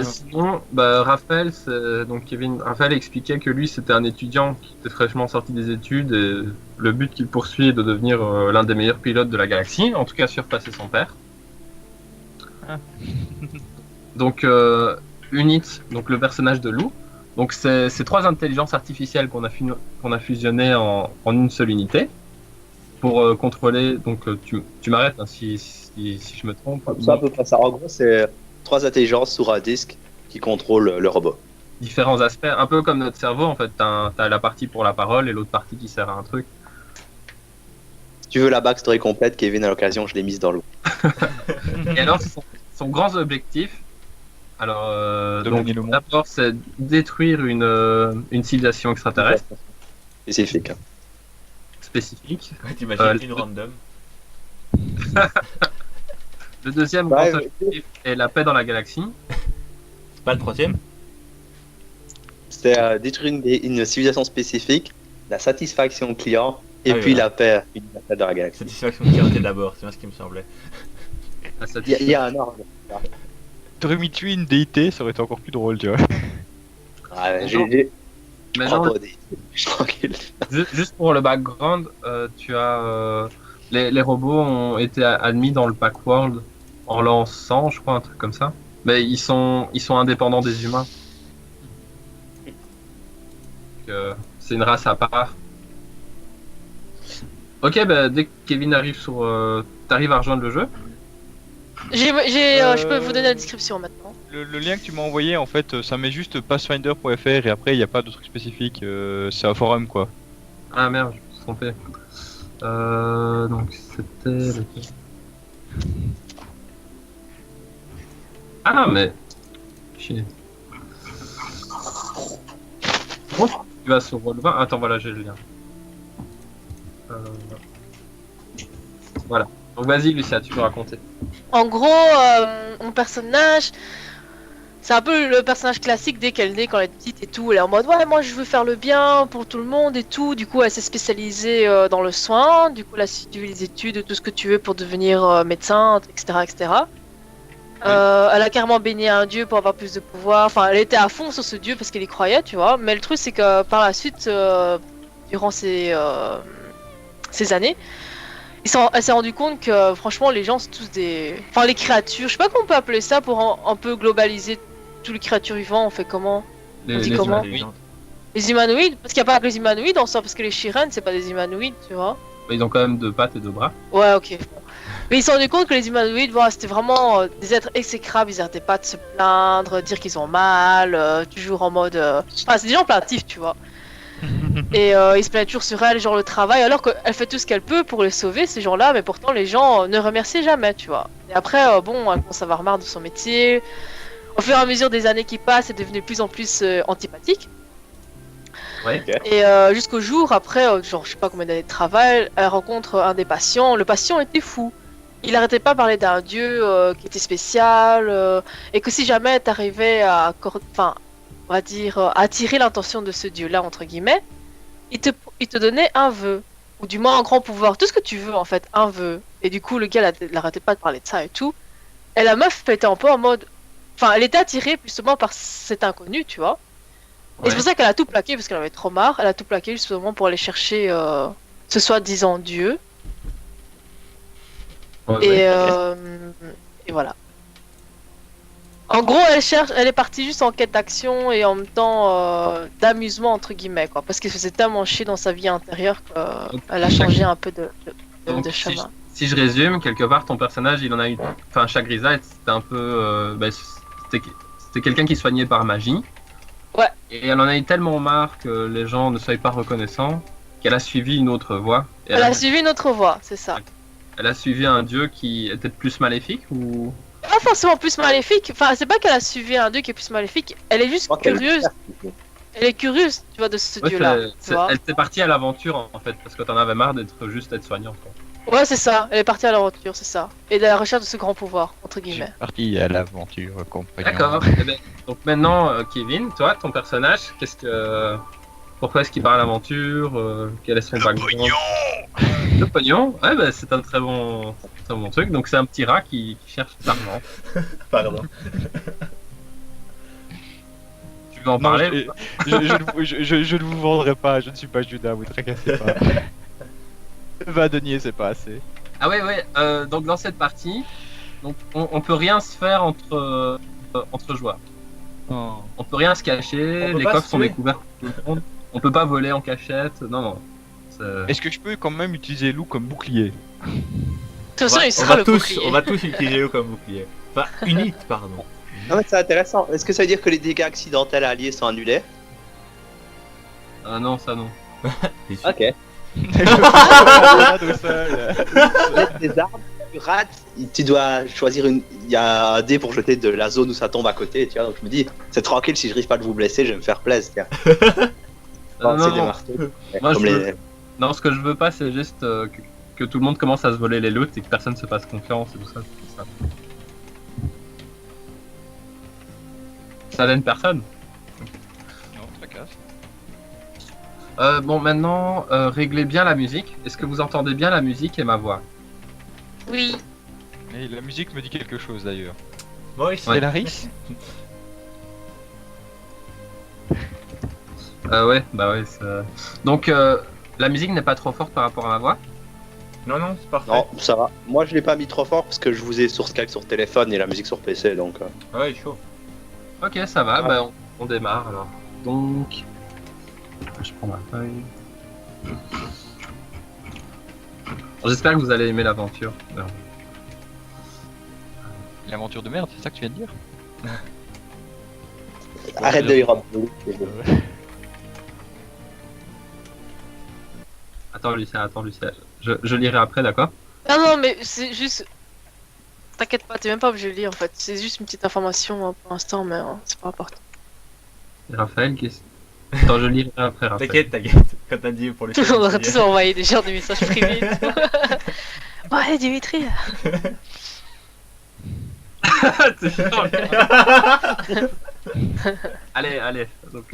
Sinon, donc Raphaël expliquait que lui c'était un étudiant qui était fraîchement sorti des études et le but qu'il poursuit est de devenir l'un des meilleurs pilotes de la galaxie, en tout cas surpasser son père. Ah. Donc Unit, donc le personnage de Lou, donc c'est trois intelligences artificielles qu'on a fusionnées en une seule unité pour contrôler. Donc tu m'arrêtes hein, si je me trompe. Ça, à peu près ça. En gros, c'est 3 intelligences sur un disque qui contrôlent le robot. Différents aspects, un peu comme notre cerveau en fait. T'as la partie pour la parole et l'autre partie qui sert à un truc. Si tu veux la backstory complète, Kevin, à l'occasion, je l'ai mise dans l'eau. Et alors, son grand objectif, donc, Dominer le monde. d'abord, c'est détruire une civilisation extraterrestre Spécifique. Hein. spécifique. Ouais, t'imagines une random. Le deuxième Ouais, grand objectif est la paix dans la galaxie. C'est pas le troisième? C'est détruire une civilisation spécifique, la satisfaction client, et Ah oui, puis voilà. la paix dans la galaxie. Satisfaction de clarté d'abord, c'est bien ce qui me semblait. La Il y a un ordre. T'aurais mis tuer une déité, ça aurait été encore plus drôle, tu vois. Ah, ouais, j'ai Maintenant, tranquille. juste pour le background, tu as les robots ont été admis dans le Packworld en l'an 100, je crois, un truc comme ça. Mais ils sont indépendants des humains. C'est une race à part. Ok, dès que Kevin arrive t'arrives à rejoindre le jeu. Je peux vous donner la description maintenant. Le lien que tu m'as envoyé, en fait, ça met juste pathfinder.fr et après, il n'y a pas de truc spécifique. C'est un forum, quoi. Ah merde, je me suis trompé. Donc c'était. Ah mais. Chier. Bon, tu vas sur Roll20. Attends, voilà, j'ai le lien. Voilà. Donc vas-y, Lucia, tu peux raconter. En gros, mon personnage, c'est un peu le personnage classique dès qu'elle naît, quand elle est petite et tout. Elle est en mode ouais, moi je veux faire le bien pour tout le monde et tout. Du coup, elle s'est spécialisée dans le soin. Du coup, elle a suivi les études, tout ce que tu veux pour devenir médecin, etc., etc. Elle a carrément baigné un dieu pour avoir plus de pouvoir. Enfin, elle était à fond sur ce dieu parce qu'elle y croyait, tu vois. Mais le truc, c'est que par la suite, durant ces années, elle s'est rendu compte que franchement, les gens sont tous des. Enfin, les créatures, je sais pas comment on peut appeler ça pour un peu globaliser toutes les créatures vivantes. On fait comment? On dit comment? Intelligente. Les humanoïdes? Parce qu'il n'y a pas que les humanoïdes en soi, parce que les Shiren, c'est pas des humanoïdes, tu vois. Ils ont quand même 2 pattes et 2 bras. Ouais, ok. Bon. Mais ils se sont rendus compte que les humanoïdes, voilà, c'était vraiment des êtres exécrables, ils arrêtaient pas de se plaindre, dire qu'ils ont mal, toujours en mode. Enfin, c'est des gens plaintifs, tu vois. Et ils se plaignent toujours sur elle, genre le travail, alors qu'elle fait tout ce qu'elle peut pour les sauver, ces gens-là, mais pourtant les gens ne remercient jamais, tu vois. Et après, bon, elle commence à avoir marre de son métier. Au fur et à mesure des années qui passent, elle est devenue de plus en plus antipathique. Ouais. Et jusqu'au jour, après, genre, je sais pas combien d'années de travail, elle rencontre un des patients. Le patient était fou. Il arrêtait pas de parler d'un dieu qui était spécial, et que si jamais t'arrivais à, enfin, on va dire, attirer l'intention de ce dieu-là, entre guillemets, il te donnait un vœu, ou du moins un grand pouvoir, tout ce que tu veux en fait, un vœu. Et du coup, le gars, il arrêtait pas de parler de ça et tout. Et la meuf était un peu en mode, enfin, elle était attirée justement par cet inconnu, tu vois. Et c'est pour ça qu'elle a tout plaqué, parce qu'elle avait trop marre. Elle a tout plaqué justement pour aller chercher ce soi-disant Dieu. Et voilà. En gros, elle est partie juste en quête d'action et en même temps d'amusement entre guillemets, quoi. Parce qu'elle faisait tellement chier dans sa vie intérieure qu'elle a changé un peu de chemin. Si je résume, quelque part, ton personnage, il en a eu. Enfin, Chagrisa, c'était un peu. C'était quelqu'un qui soignait par magie. Ouais. Et elle en a eu tellement marre que les gens ne soient pas reconnaissants qu'elle a suivi une autre voie. Et Elle a suivi une autre voie, c'est ça. Elle a suivi un dieu qui était plus maléfique ou. Pas forcément plus maléfique. Enfin, c'est pas qu'elle a suivi un dieu qui est plus maléfique. Elle est juste curieuse. Elle est curieuse, tu vois, de ce dieu-là. Elle était partie à l'aventure en fait, parce que t'en avais marre d'être soignante. Quoi. Ouais, c'est ça. Elle est partie à l'aventure, c'est ça. Et de la recherche de ce grand pouvoir, entre guillemets. Parti à l'aventure, compagnon. D'accord. Donc maintenant, Kevin, toi, ton personnage, pourquoi est-ce qu'il part à l'aventure Quel est son background? Le pognon. Ouais, c'est un très bon truc. Donc c'est un petit rat qui cherche de l'argent. Pardon. Tu veux en Non, parler? je ne vous vendrai pas, je ne suis pas Judas, vous tracassez pas. 20 deniers, c'est pas assez. Ah ouais, ouais. Donc dans cette partie, donc on peut rien se faire entre joueurs. Oh. On peut rien se cacher. On peut Les pas coffres se sont tuer. découverts par tout le monde. On peut pas voler en cachette. Non, non. C'est- Est-ce que je peux quand même utiliser Lou comme bouclier? De toute façon, il on sera va le tous, bouclier. on va tous utiliser eux comme bouclier. Enfin, unit, pardon. Non, mais c'est intéressant. Est-ce que ça veut dire que les dégâts accidentels alliés sont annulés? Non, ça non. T'es sûr Ok. Tout seul. Jette des armes, tu rates, tu dois choisir une. Il y a un dé pour jeter de la zone où ça tombe à côté, tu vois. Donc je me dis, c'est tranquille, si je risque pas de vous blesser, je vais me faire plaisir. Tiens. Non, C'est des non. marteaux. Moi, Comme je les- Non, ce que je veux pas, c'est juste que tout le monde commence à se voler les loots et que personne se fasse confiance et tout ça. tout ça. Ça gêne personne. Non, tracasse. Bon, maintenant, réglez bien la musique. Est-ce que vous entendez bien la musique et ma voix? Oui. Et la musique me dit quelque chose d'ailleurs. Moi aussi. Ouais. Stellaris? Ouais, bah ouais. Donc, la musique n'est pas trop forte par rapport à ma voix. Non, non, c'est parfait. Non, ça va. Moi, je l'ai pas mis trop fort parce que je vous ai sur Skype sur téléphone et la musique sur PC, donc. Ouais, chaud. Ok, ça va. Ouais. Bah, on démarre alors. Donc, je prends ma feuille. J'espère que vous allez aimer l'aventure. L'aventure de merde, c'est ça que tu viens de dire? Arrête de lire. Attends, Lucien. Je lirai après, d'accord? Ah non, mais c'est juste. T'inquiète pas, t'es même pas obligé de lire en fait. C'est juste une petite information hein, pour l'instant, mais c'est pas important. Et Raphaël, qu'est-ce... Attends, je lirai après, Raphaël. T'inquiète. Quand t'as dit pour les On aurait tous envoyé des gens des messages privés. et tout. Ouais, Dimitri. C'est chiant, le gars. Allez. Donc,